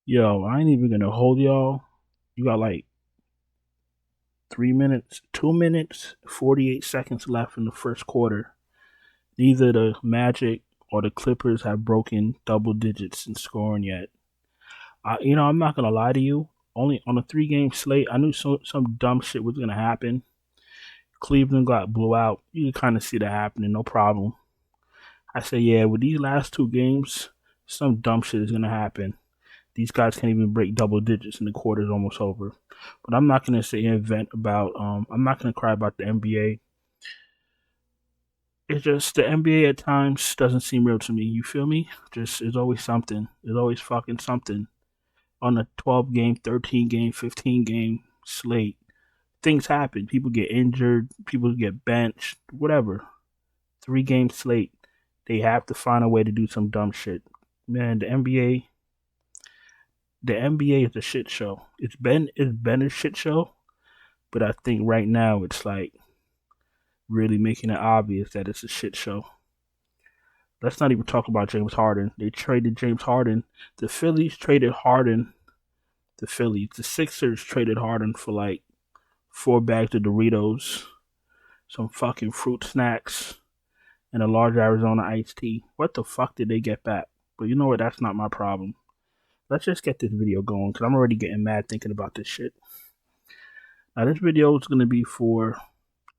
Yo, I ain't even gonna hold y'all. You got like 3 minutes, 2 minutes, 48 seconds left in the first quarter. Neither the Magic or the Clippers have broken double digits in scoring yet. I'm not gonna lie to you. Only on a 3 game slate, I knew some dumb shit was gonna happen. Cleveland got blew out. You can kind of see that happening, no problem. I say, yeah, with these last 2 games, some dumb shit is gonna happen. These guys can't even break double digits, and the quarter's almost over. But I'm not gonna sit here and vent about. I'm not gonna cry about the NBA. It's just the NBA at times doesn't seem real to me. You feel me? Just it's always something. There's always fucking something on a 12 game, 13 game, 15 game slate. Things happen. People get injured. People get benched. Whatever. 3 game slate. They have to find a way to do some dumb shit. Man, the NBA is a shit show. It's been a shit show, but I think right now it's like really making it obvious that it's a shit show. Let's not even talk about James Harden. They traded James Harden. The Phillies traded Harden. The Phillies. The Sixers traded Harden for like 4 bags of Doritos, some fucking fruit snacks, and a large Arizona iced tea. What the fuck did they get back? But you know what? That's not my problem. Let's just get this video going because I'm already getting mad thinking about this shit. Now, this video is going to be for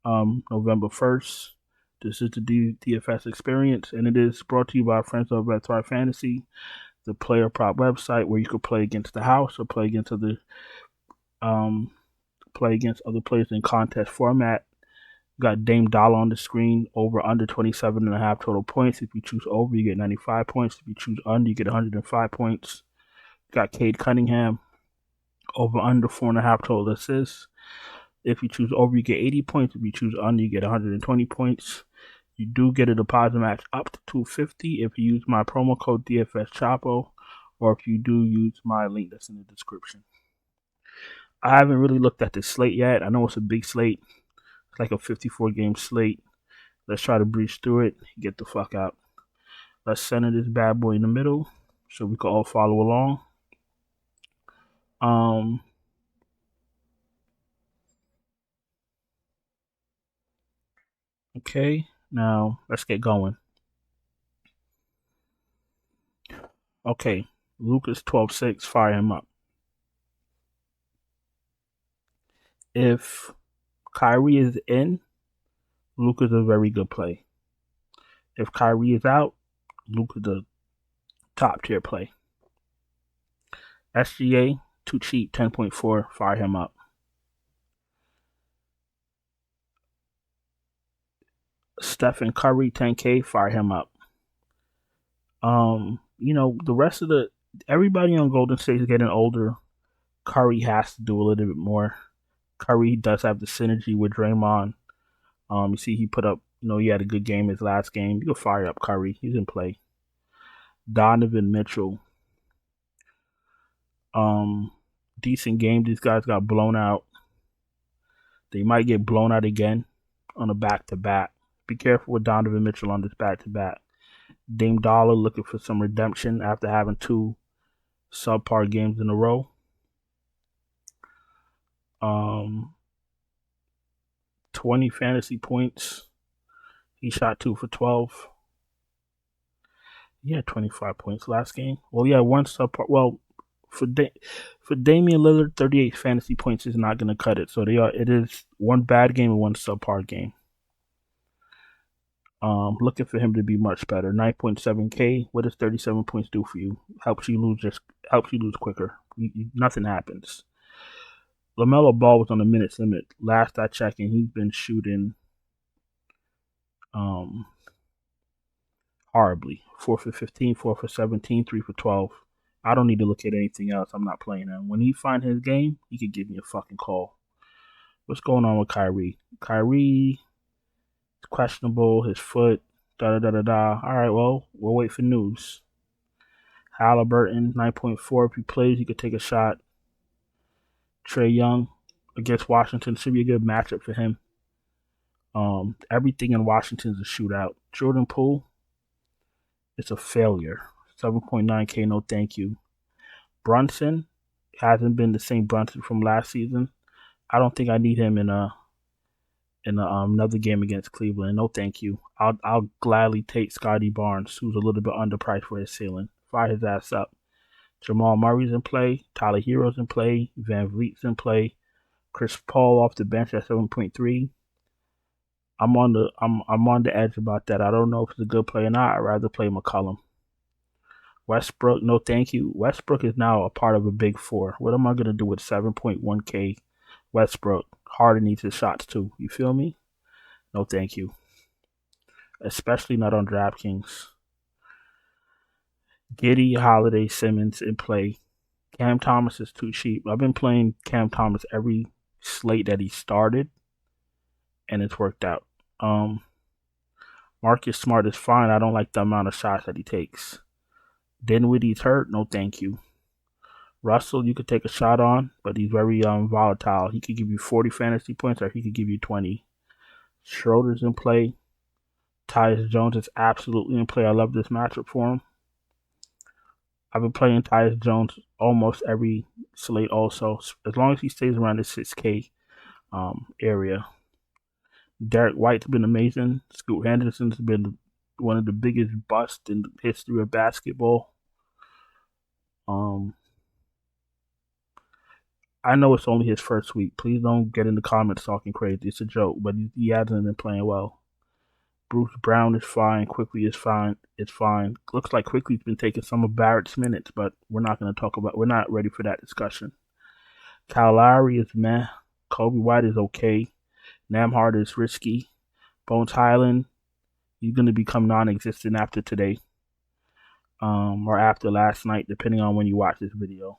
November 1st. This is the DFS experience, and it is brought to you by our friends over at Thrive Fantasy, the player prop website where you could play against the house or play against other players in contest format. You got Dame Dollar on the screen, over under 27.5 total points. If you choose over, you get 95 points. If you choose under, you get 105 points. You got Cade Cunningham, over under 4.5 total assists. If you choose over, you get 80 points. If you choose under, you get 120 points. You do get a deposit match up to 250 if you use my promo code DFS Chapo, or if you do use my link that's in the description. I haven't really looked at this slate yet. I know it's a big slate. It's like a 54 game slate. Let's try to breeze through it. Get the fuck out. Let's center this bad boy in the middle so we can all follow along. Okay, now let's get going. Okay, Lucas 12-6, fire him up. If Kyrie is in, Luka's a very good play. If Kyrie is out, Luka's a top tier play. SGA, too cheap, 10.4, fire him up. Stephen Curry, 10K, fire him up. The rest of everybody on Golden State is getting older. Curry has to do a little bit more. Curry does have the synergy with Draymond. You see, he put up, he had a good game his last game. You can fire up Curry. He's in play. Donovan Mitchell. Decent game. These guys got blown out. They might get blown out again on a back-to-back. Be careful with Donovan Mitchell on this back-to-back. Dame Dollar looking for some redemption after having 2 subpar games in a row. 20 fantasy points. He shot 2 for 12. He had 25 points last game. Well, yeah, 1 subpar. Well, for Damian Lillard, 38 fantasy points is not going to cut it. So it is 1 bad game and 1 subpar game. Looking for him to be much better. 9.7K. What does 37 points do for you? Helps you lose quicker. Nothing happens. LaMelo Ball was on the minutes limit. Last I checked, and he's been shooting horribly. 4 for 15, 4 for 17, 3 for 12. I don't need to look at anything else. I'm not playing him. When he find his game, he could give me a fucking call. What's going on with Kyrie? Kyrie is questionable. His foot. Da-da-da-da-da. All right, well, we'll wait for news. Halliburton, 9.4. If he plays, he could take a shot. Trae Young against Washington should be a good matchup for him. Everything in Washington is a shootout. Jordan Poole, it's a failure. 7.9K, no thank you. Brunson hasn't been the same Brunson from last season. I don't think I need him in another game against Cleveland. No, thank you. I'll gladly take Scotty Barnes, who's a little bit underpriced for his ceiling. Fire his ass up. Jamal Murray's in play. Tyler Hero's in play. Van Vliet's in play. Chris Paul off the bench at 7.3. I'm on the edge about that. I don't know if it's a good play or not. I'd rather play McCollum. Westbrook, no thank you. Westbrook is now a part of a big four. What am I gonna do with 7.1K Westbrook? Harden needs his shots too. You feel me? No thank you. Especially not on DraftKings. Giddey, Holiday, Simmons in play. Cam Thomas is too cheap. I've been playing Cam Thomas every slate that he started, and it's worked out. Marcus Smart is fine. I don't like the amount of shots that he takes. Dinwiddie's hurt. No, thank you. Russell, you could take a shot on, but he's very volatile. He could give you 40 fantasy points, or he could give you 20. Schroeder's in play. Tyus Jones is absolutely in play. I love this matchup for him. I've been playing Tyus Jones almost every slate also, as long as he stays around the 6K area. Derek White's been amazing. Scoot Henderson's been one of the biggest busts in the history of basketball. I know it's only his first week. Please don't get in the comments talking crazy. It's a joke, but he hasn't been playing well. Bruce Brown is fine. Quickly is fine. It's fine. Looks like Quickly's been taking some of Barrett's minutes, but we're not going to talk about. We're not ready for that discussion. Kyle Lowry is meh. Kobe White is okay. Nembhard is risky. Bones Highland, he's going to become non-existent after today, or after last night, depending on when you watch this video.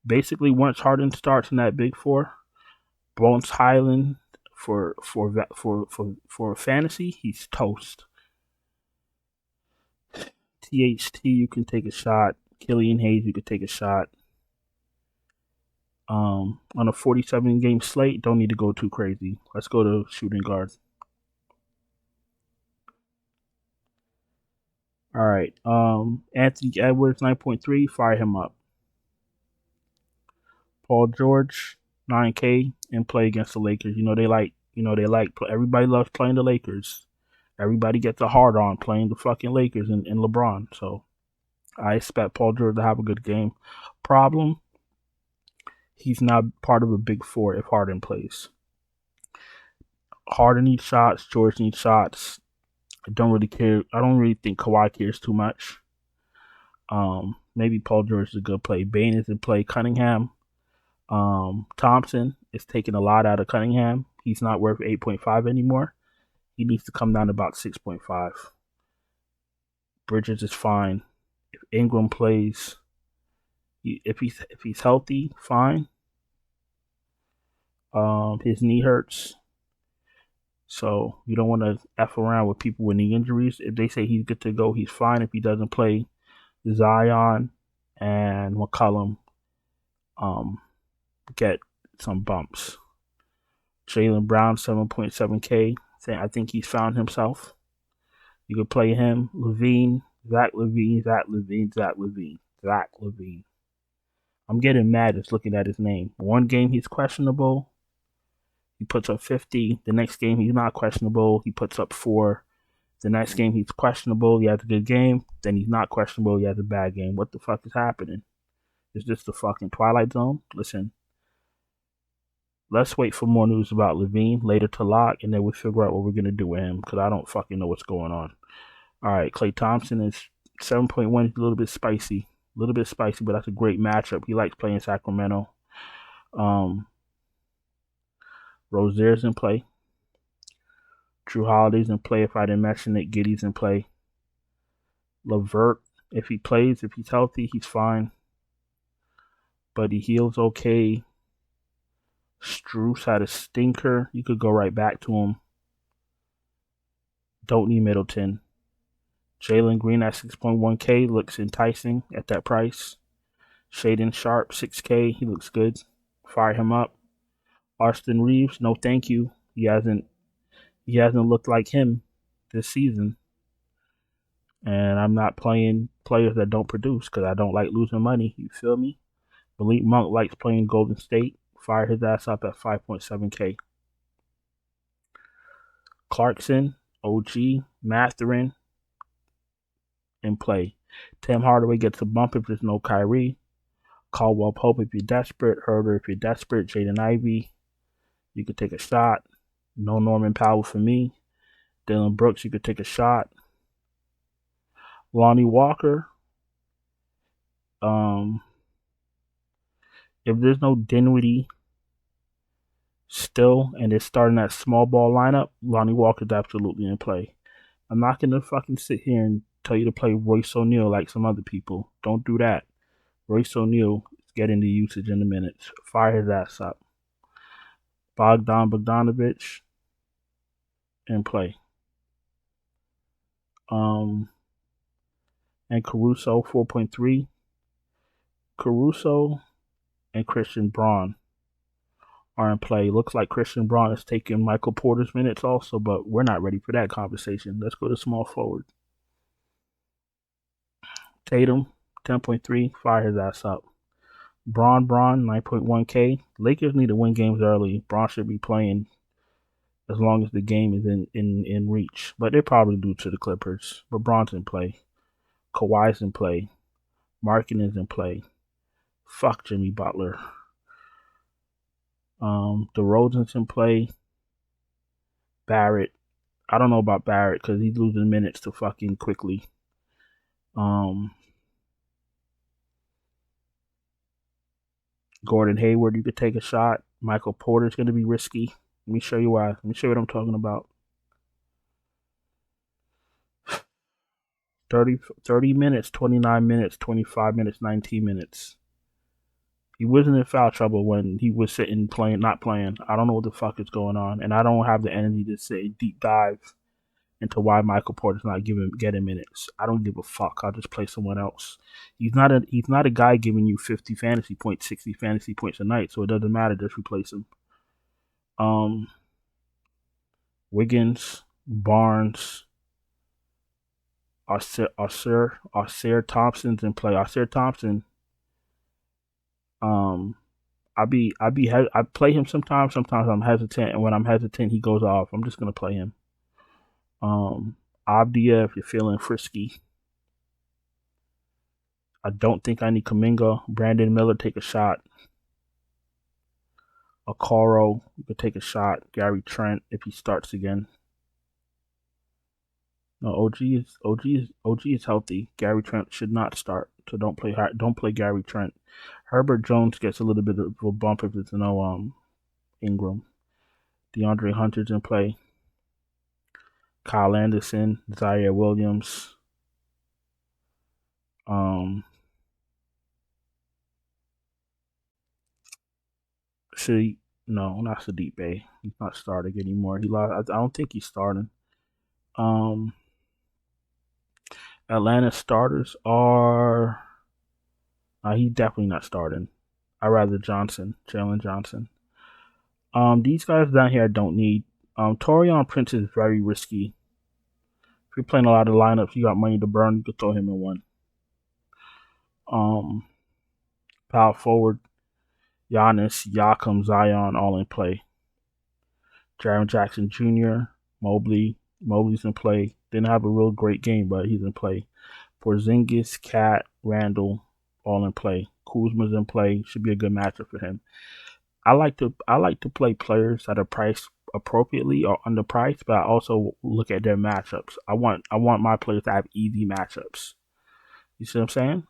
Basically, once Harden starts in that big four, Bones Highland for fantasy, he's toast. THT, you can take a shot. Killian Hayes, you could take a shot. On a 47 game slate, don't need to go too crazy. Let's go to shooting guard. All right. Anthony Edwards, 9.3, fire him up. Paul George, 9K, and play against the Lakers. Everybody loves playing the Lakers. Everybody gets a hard on playing the fucking Lakers and LeBron. So I expect Paul George to have a good game. Problem, he's not part of a big four if Harden plays. Harden needs shots. George needs shots. I don't really care. I don't really think Kawhi cares too much. Maybe Paul George is a good play. Bane is in play. Cunningham. Thompson is taking a lot out of Cunningham. He's not worth 8.5 anymore. He needs to come down to about 6.5. Bridges is fine. If Ingram plays, if he's healthy, fine. His knee hurts, so you don't want to F around with people with knee injuries. If they say he's good to go, he's fine. If he doesn't play, Zion and McCollum get some bumps. Jaylen Brown, 7.7K. I think he's found himself. You could play him. Zach LaVine. I'm getting mad just looking at his name. One game he's questionable. He puts up 50. The next game he's not questionable. He puts up 4. The next game he's questionable. He has a good game. Then he's not questionable. He has a bad game. What the fuck is happening? Is this the fucking Twilight Zone? Listen. Let's wait for more news about LaVine later to lock, and then we'll figure out what we're going to do with him, because I don't fucking know what's going on. All right, Klay Thompson is 7.1. He's a little bit spicy. But that's a great matchup. He likes playing Sacramento. Rozier's in play. Drew Holiday's in play. If I didn't mention it, Giddey's in play. LeVert, if he plays, if he's healthy, he's fine. But he heals okay. Strus had a stinker. You could go right back to him. Don't need Middleton. Jalen Green at 6.1K looks enticing at that price. Shaden Sharp, 6K. He looks good. Fire him up. Austin Reeves, no thank you. He hasn't looked like him this season. And I'm not playing players that don't produce because I don't like losing money. You feel me? Malik Monk likes playing Golden State. Fire his ass up at 5.7K. Clarkson, OG, Matherin in play. Tim Hardaway gets a bump if there's no Kyrie. Caldwell Pope if you're desperate. Herder if you're desperate. Jaden Ivey, you could take a shot. No Norman Powell for me. Dylan Brooks, you could take a shot. Lonnie Walker. If there's no Dinwiddie still and they're starting that small ball lineup, Lonnie Walker's absolutely in play. I'm not going to fucking sit here and tell you to play Royce O'Neal like some other people. Don't do that. Royce O'Neal is getting the usage in the minutes. Fire his ass up. Bogdanovich in play. And Caruso 4.3. Caruso and Christian Braun are in play. Looks like Christian Braun is taking Michael Porter's minutes also, but we're not ready for that conversation. Let's go to small forward. Tatum 10.3. Fire his ass up. Braun 9.1K. Lakers need to win games early. Braun should be playing as long as the game is in reach. But they probably do to the Clippers. But Braun's in play. Kawhi's in play. Markkanen's in play. Fuck Jimmy Butler. DeRozan's in play. Barrett. I don't know about Barrett because he's losing minutes to fucking quickly. Gordon Hayward, you could take a shot. Michael Porter's going to be risky. Let me show you why. Let me show you what I'm talking about. 30 minutes, 29 minutes, 25 minutes, 19 minutes. He wasn't in foul trouble when he was sitting playing, not playing. I don't know what the fuck is going on. And I don't have the energy to sit and deep dive into why Michael Porter's not getting minutes. I don't give a fuck. I'll just play someone else. He's not a guy giving you 50 fantasy points, 60 fantasy points a night, so it doesn't matter. Just replace him. Wiggins, Barnes, Ausar Thompson's in play. Ausar Thompson. I play him sometimes. Sometimes I'm hesitant, and when I'm hesitant, he goes off. I'm just gonna play him. Abdia, if you're feeling frisky. I don't think I need Kuminga. Brandon Miller, take a shot. Okoro, you could take a shot. Gary Trent, if he starts again. No, OG is healthy. Gary Trent should not start, so don't play Gary Trent. Herbert Jones gets a little bit of a bump if there's no Ingram. DeAndre Hunter's in play. Kyle Anderson, Zaire Williams. No, not Sadiq Bey. He's not starting anymore. He lost. I don't think he's starting. Atlanta starters are. He's definitely not starting. I'd rather Jalen Johnson. These guys down here I don't need. Taurean Prince is very risky. If you're playing a lot of lineups, you got money to burn, you could throw him in one. Power forward, Giannis, Siakam, Zion, all in play. Jaren Jackson Jr., Mobley's in play. Didn't have a real great game, but he's in play. Porzingis, Cat, Randall, all in play. Kuzma's in play. Should be a good matchup for him. I like to play players that are priced appropriately or underpriced, but I also look at their matchups. I want my players to have easy matchups. You see what I'm saying?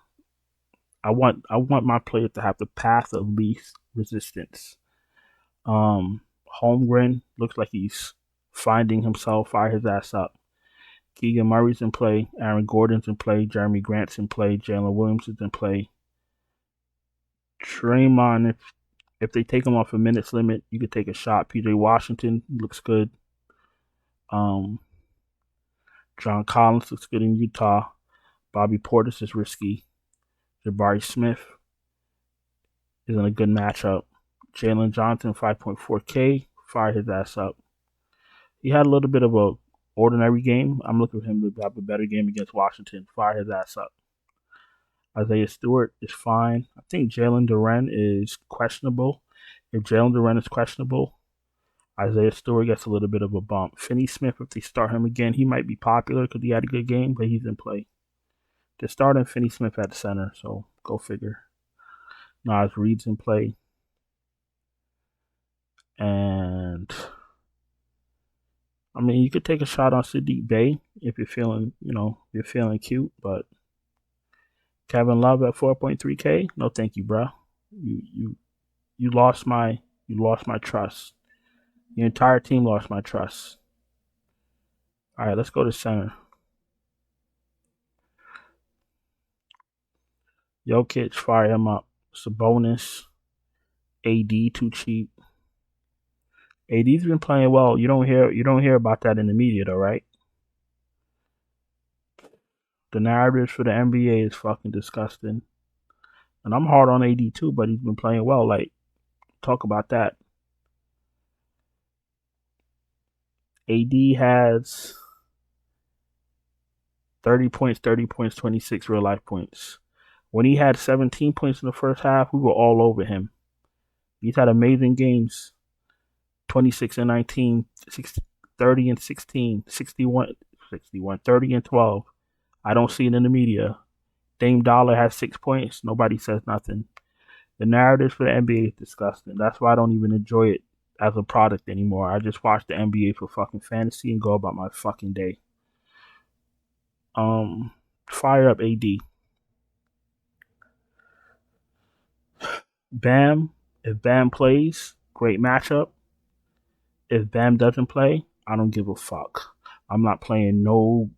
I want my players to have the path of least resistance. Holmgren looks like he's finding himself. Fire his ass up. Keegan Murray's in play. Aaron Gordon's in play. Jeremy Grant's in play. Jalen Williams is in play. Draymond, if they take him off a minutes limit, you could take a shot. PJ Washington looks good. John Collins looks good in Utah. Bobby Portis is risky. Jabari Smith is in a good matchup. Jalen Johnson, 5.4K. Fire his ass up. He had a little bit of a ordinary game. I'm looking for him to have a better game against Washington. Fire his ass up. Isaiah Stewart is fine. I think Jalen Duren is questionable. If Jalen Duren is questionable, Isaiah Stewart gets a little bit of a bump. Finney Smith, if they start him again, he might be popular because he had a good game, but he's in play. They're starting Finney Smith at center, so go figure. Nas Reed's in play. And I mean, you could take a shot on Sadiq Bey if you're feeling, you're feeling cute, but Kevin Love at 4.3K, no thank you, bro. You lost my trust. Your entire team lost my trust. All right, let's go to center. Jokic, fire him up. Sabonis, AD too cheap. AD's been playing well. You don't hear about that in the media though, right? The narratives for the NBA is fucking disgusting. And I'm hard on AD too, but he's been playing well. Like, talk about that. AD has 30 points, 26 real life points. When he had 17 points in the first half, we were all over him. He's had amazing games. 26 and 19, 30 and 16, 61, 30 and 12. I don't see it in the media. Dame Dollar has 6 points. Nobody says nothing. The narratives for the NBA is disgusting. That's why I don't even enjoy it as a product anymore. I just watch the NBA for fucking fantasy and go about my fucking day. Fire up AD. Bam. If Bam plays, great matchup. If Bam doesn't play, I don't give a fuck. I'm not playing no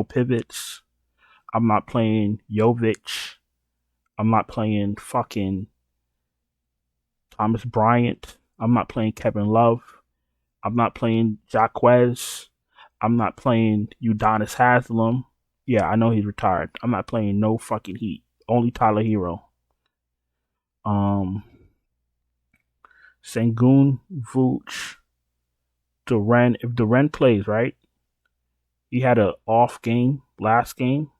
pivots. I'm not playing Jovic. I'm not playing fucking Thomas Bryant. I'm not playing Kevin Love. I'm not playing Jaquez. I'm not playing Udonis Haslem. Yeah, I know he's retired. I'm not playing no fucking Heat. Only Tyler Hero. Sengun, Vooch, Duren. If Duren plays, right? He had an off game last game.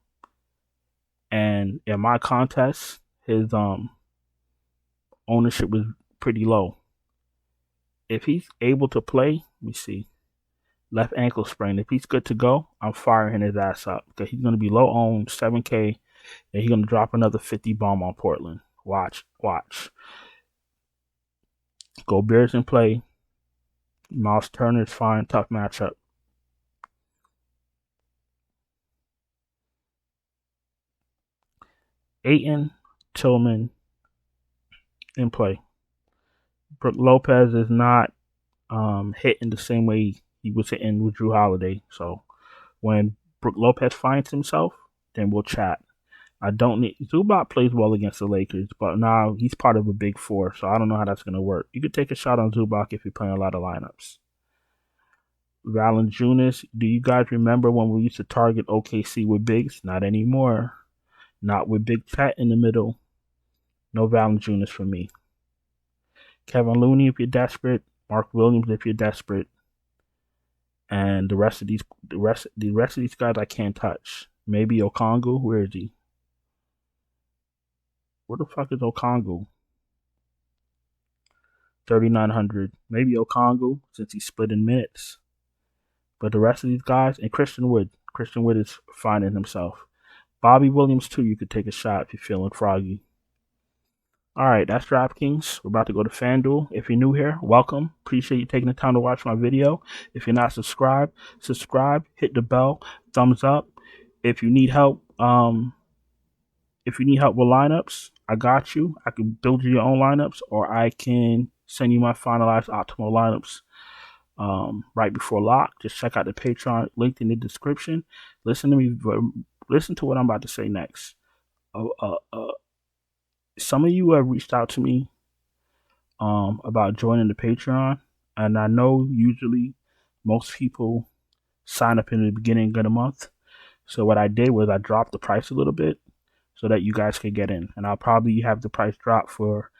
And in my contest, his ownership was pretty low. If he's able to play, let me see. Left ankle sprain. If he's good to go, I'm firing his ass up because he's going to be low owned, 7K, and he's going to drop another 50 bomb on Portland. Watch. Go Bears in play. Miles Turner's fine. Tough matchup. Ayton, Tillman in play. Brook Lopez is not hitting the same way he was hitting with Drew Holiday. So when Brook Lopez finds himself, then we'll chat. I don't need Zubac plays well against the Lakers, but now he's part of a big four, so I don't know how that's gonna work. You could take a shot on Zubac if you're playing a lot of lineups. Valanciunas, do you guys remember when we used to target OKC with bigs? Not anymore. Not with Big Chat in the middle. No Valanciunas for me. Kevin Looney if you're desperate. Mark Williams if you're desperate. And the rest of these guys I can't touch. Maybe Okongwu. Where is he? Where the fuck is Okongwu? 3,900. Maybe Okongwu since he's split in minutes. But the rest of these guys, and Christian Wood is finding himself. Bobby Williams too. You could take a shot if you're feeling froggy. All right, that's DraftKings. We're about to go to FanDuel. If you're new here, welcome. Appreciate you taking the time to watch my video. If you're not subscribed, subscribe. Hit the bell. Thumbs up. If you need help, with lineups, I got you. I can build you your own lineups, or I can send you my finalized optimal lineups right before lock. Just check out the Patreon link in the description. Listen to me. Listen to what I'm about to say next. Some of you have reached out to me about joining the Patreon, and I know usually most people sign up in the beginning of the month. So what I did was I dropped the price a little bit so that you guys could get in, and I'll probably have the price drop for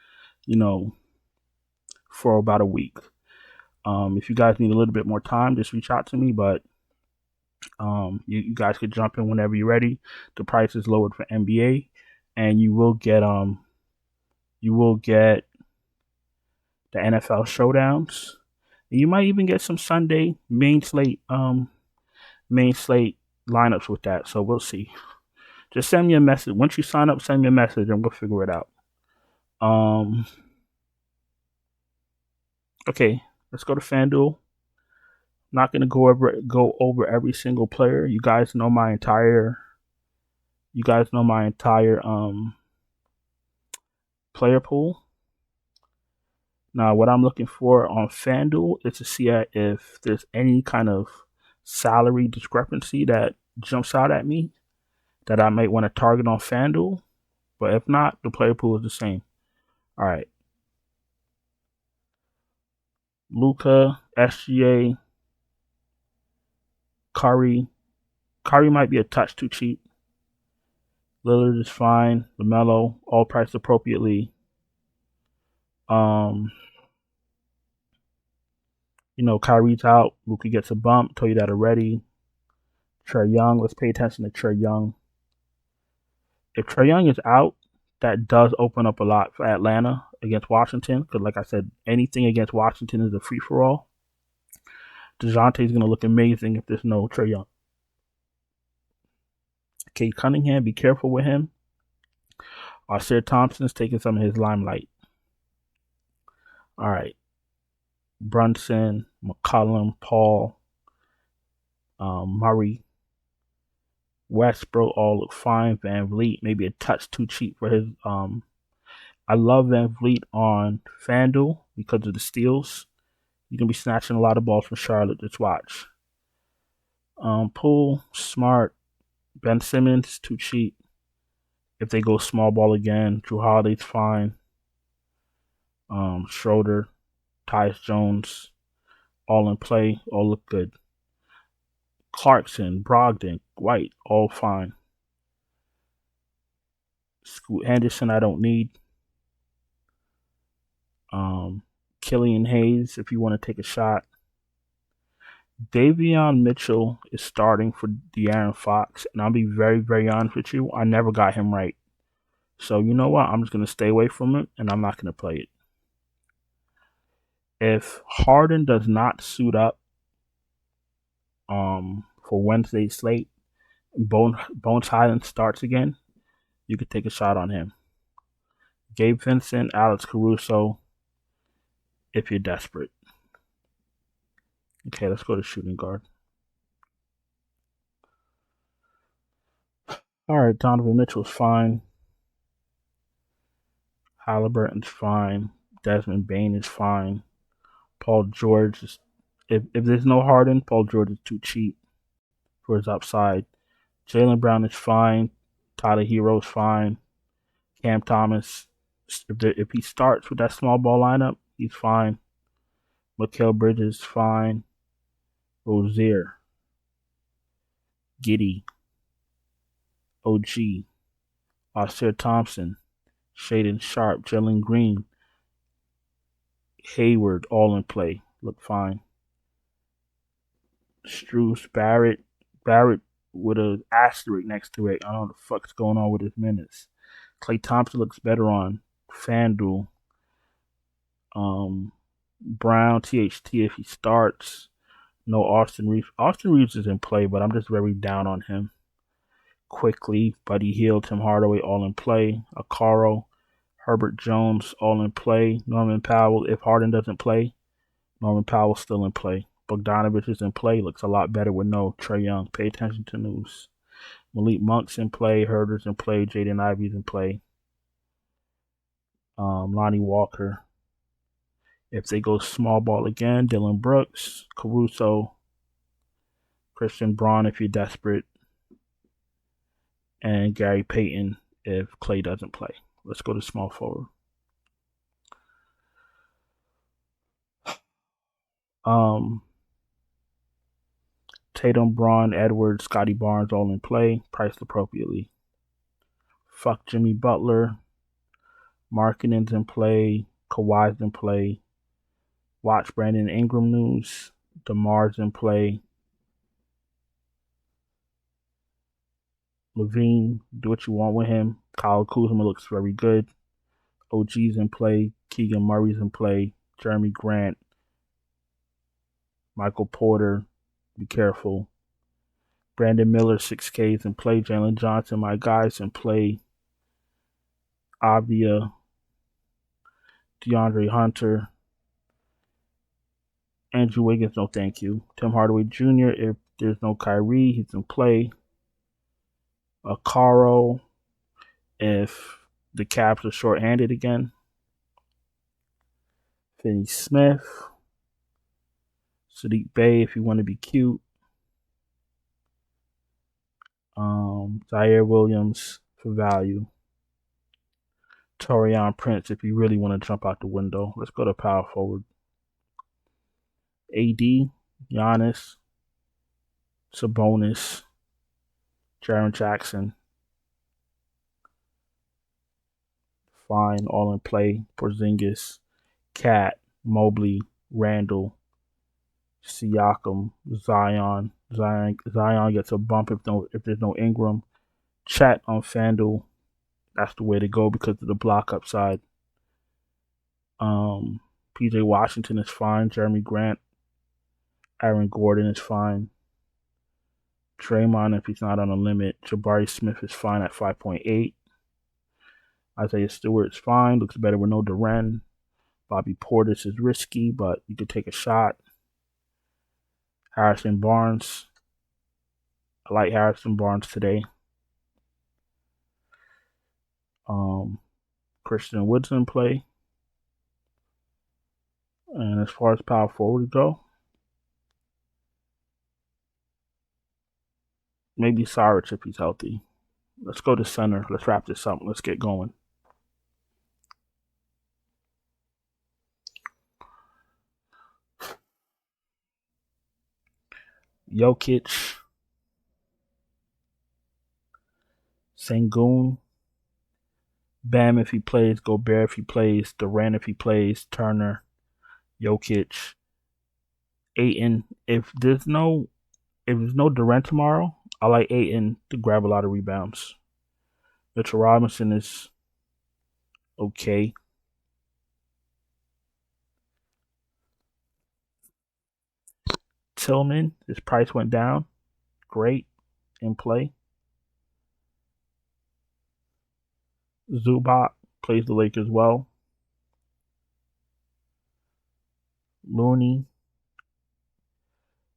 about a week. If you guys need a little bit more time, just reach out to me. But You guys could jump in whenever you're ready. The price is lowered for NBA, and you will get the NFL showdowns. And you might even get some Sunday main slate lineups with that. So we'll see. Just send me a message. Once you sign up, send me a message and we'll figure it out. Okay, let's go to FanDuel. Not gonna go over every single player. You guys know my entire player pool. Now, what I'm looking for on FanDuel is to see if there's any kind of salary discrepancy that jumps out at me that I might want to target on FanDuel. But if not, the player pool is the same. All right. Luka, SGA, Curry. Curry might be a touch too cheap. Lillard is fine. LaMelo, all priced appropriately. Kyrie's out. Luka gets a bump. Told you that already. Trae Young. Let's pay attention to Trae Young. If Trae Young is out, that does open up a lot for Atlanta against Washington. Because, like I said, anything against Washington is a free for all. DeJounte is going to look amazing if there's no Trae Young. Cade Cunningham, be careful with him. Ausar Thompson's taking some of his limelight. All right. Brunson, McCollum, Paul, Murray, Westbrook all look fine. Van Vliet maybe a touch too cheap for his. I love Van Vliet on FanDuel because of the steals. You're gonna be snatching a lot of balls from Charlotte. Just watch. Poole, Smart, Ben Simmons too cheap. If they go small ball again, Drew Holiday's fine. Schroeder, Tyus Jones, all in play, all look good. Clarkson, Brogdon, White, all fine. Scoot Henderson, I don't need. Killian Hayes, if you want to take a shot. Davion Mitchell is starting for De'Aaron Fox, and I'll be very, very honest with you. I never got him right. So you know what? I'm just going to stay away from it, and I'm not going to play it. If Harden does not suit up for Wednesday's slate, Bones Highland starts again, you could take a shot on him. Gabe Vincent, Alex Caruso, if you're desperate. Okay, let's go to shooting guard. All right, Donovan Mitchell's fine. Halliburton's fine. Desmond Bane is fine. Paul George is, if there's no Harden, Paul George is too cheap for his upside. Jaylen Brown is fine. Tyler Hero is fine. Cam Thomas, if he starts with that small ball lineup, he's fine. Mikal Bridges, fine. Rozier, Giddey, OG, Ausar Thompson, Shaden Sharp, Jalen Green, Hayward, all in play. Look fine. Strus, Barrett with an asterisk next to it. I don't know what the fuck's going on with his minutes. Klay Thompson looks better on FanDuel. Brown, THT if he starts. No Austin Reeves. Austin Reeves is in play, but I'm just very down on him. Quickly, Buddy Hield, Tim Hardaway, all in play. Okoro, Herbert Jones, all in play. Norman Powell, if Harden doesn't play, Norman Powell's still in play. Bogdanovich is in play. Looks a lot better with no Trae Young. Pay attention to news. Malik Monk's in play. Herder's in play. Jaden Ivey's in play. Lonnie Walker. If they go small ball again, Dylan Brooks, Caruso, Christian Braun if you're desperate, and Gary Payton if Klay doesn't play. Let's go to small forward. Tatum, Braun, Edwards, Scotty Barnes all in play, priced appropriately. Fuck Jimmy Butler. Markkanen's in play. Kawhi's in play. Watch Brandon Ingram news. DeMar's in play. Levine, do what you want with him. Kyle Kuzma looks very good. OG's in play. Keegan Murray's in play. Jeremy Grant. Michael Porter. Be careful. Brandon Miller, 6Ks in play. Jalen Johnson, my guys in play. Avdia. DeAndre Hunter. Andrew Wiggins, no thank you. Tim Hardaway Jr., if there's no Kyrie, he's in play. Caro, if the Caps are shorthanded again. Finney Smith. Sadiq Bey, if you want to be cute. Zaire Williams for value. Torian Prince, if you really want to jump out the window. Let's go to power forward. AD, Giannis, Sabonis, Jaren Jackson. Fine, all in play. Porzingis, Cat, Mobley, Randall, Siakam, Zion. Zion gets a bump if there's no Ingram. Chat on FanDuel. That's the way to go because of the block upside. PJ Washington is fine. Jeremy Grant. Aaron Gordon is fine. Draymond, if he's not on a limit. Jabari Smith is fine at 5.8. Isaiah Stewart's fine. Looks better with no Durant. Bobby Portis is risky, but you could take a shot. Harrison Barnes. I like Harrison Barnes today. Christian Wood's in play. And as far as power forward go, maybe Saric if he's healthy. Let's go to center. Let's wrap this up. Let's get going. Jokic, Sengun, Bam if he plays, Gobert if he plays, Durant if he plays, Turner, Jokic, Ayton. If there's no Durant tomorrow, I like Ayton to grab a lot of rebounds. Mitchell Robinson is okay. Tillman, his price went down. Great in play. Zubac plays the Lakers well. Looney,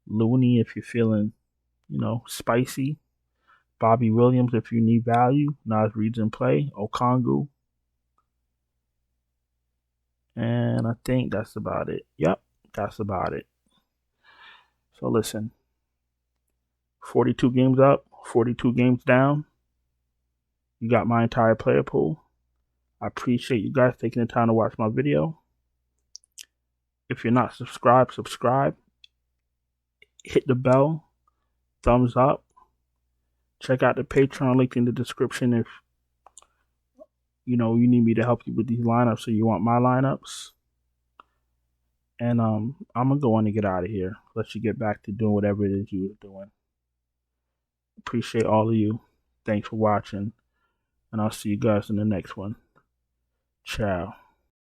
if you're feeling, spicy. Bobby Williams, if you need value. Nas Reed's in play. Okongwu. And I think that's about it. Yep, that's about it. So listen, 42 games up, 42 games down. You got my entire player pool. I appreciate you guys taking the time to watch my video. If you're not subscribed, subscribe. Hit the bell. Thumbs up. Check out the Patreon link in the description if you need me to help you with these lineups or you want my lineups. And I'm gonna go on and get out of here. Let you get back to doing whatever it is you were doing. Appreciate all of you. Thanks for watching. And I'll see you guys in the next one. Ciao.